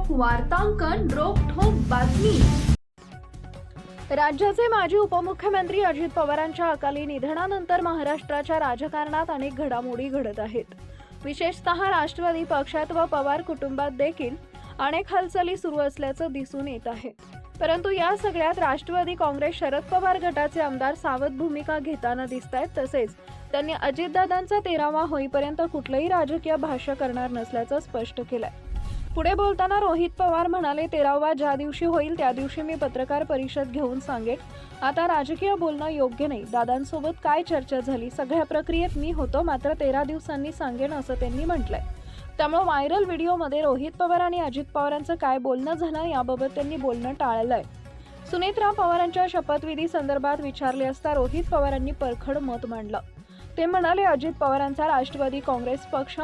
वार्तांकन रोखठोक बातमी। राज्याचे माजी उपमुख्यमंत्री अजित पवारांच्या अकाली निधनानंतर महाराष्ट्राच्या राजकारणात अनेक घडामोडी घडत आहेत। विशेषतः राष्ट्रवादी पक्षात व पवार कुटुंबात देखील अनेक हालचाली सुरू असल्याचं दिसून येत आहे। परंतु या सगळ्यात राष्ट्रवादी काँग्रेस शरद पवार गटाचे आमदार सावध भूमिका घेताना दिसतायत। तसेच त्यांनी अजितदादांचा 13वा होईपर्यंत कुठलंही राजकीय भाष्य करणार नसल्याचं स्पष्ट केलंय। पुढे बोलताना रोहित पवार म्हणाले, 13वा ज्या दिवशी होईल त्या दिवशी मी पत्रकार परिषद घेऊन सांगेन। आता राजकीय बोलणं योग्य नाही। दादांसोबत काय चर्चा झाली, सगळ्या प्रक्रियेत मी होतो, मात्र 13 दिवसांनी सांगेन असं त्यांनी म्हटलंय। त्यामुळे व्हायरल व्हिडिओमध्ये रोहित पवार आणि अजित पवारांचं काय बोलणं झालं याबाबत त्यांनी बोलणं टाळलंय। सुनेत्रा पवारांच्या शपथविधी संदर्भात विचारले असता रोहित पवारांनी परखड मत मांडलं। ते म्हणाले, अजित पवारांचा राष्ट्रवादी काँग्रेस पक्ष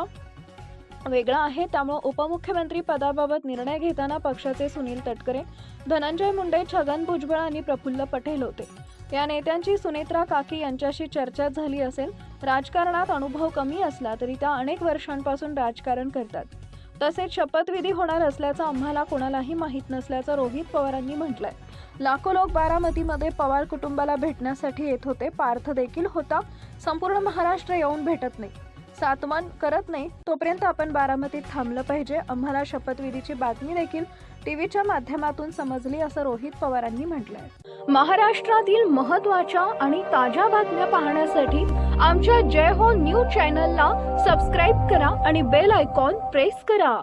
वेगळा आहे, त्यामुळे उपमुख्यमंत्री पदाबाबत निर्णय घेताना पक्षाचे सुनील तटकरे, धनंजय मुंडे, छगन भुजबळ आणि प्रफुल्ल पटेल होते। या नेत्यांची सुनेत्रा काकी यांच्याशी चर्चा झाली असेल। राजकारणात अनुभव कमी असला तरी त्या अनेक वर्षांपासून राजकारण करतात। तसेच शपथविधी होणार असल्याचं आम्हाला कोणालाही माहीत नसल्याचं रोहित पवारांनी म्हटलंय। लाखो लोक बारामतीमध्ये पवार कुटुंबाला भेटण्यासाठी येत होते। पार्थ देखील होता। संपूर्ण महाराष्ट्र येऊन भेटत नाही, सातमन करत नाही, तोपर्यंत आपण बारामतीत थांबलं पाहिजे। आम्हाला शपथविधीची बातमी देखील टीव्हीच्या माध्यमातून समजली असं रोहित पवारांनी म्हटलंय। महाराष्ट्रातील महत्त्वाच्या आणि ताज्या बातम्या पाहण्यासाठी आमच्या जय हो न्यूज चॅनलला सबस्क्राईब करा आणि बेल आयकॉन प्रेस करा।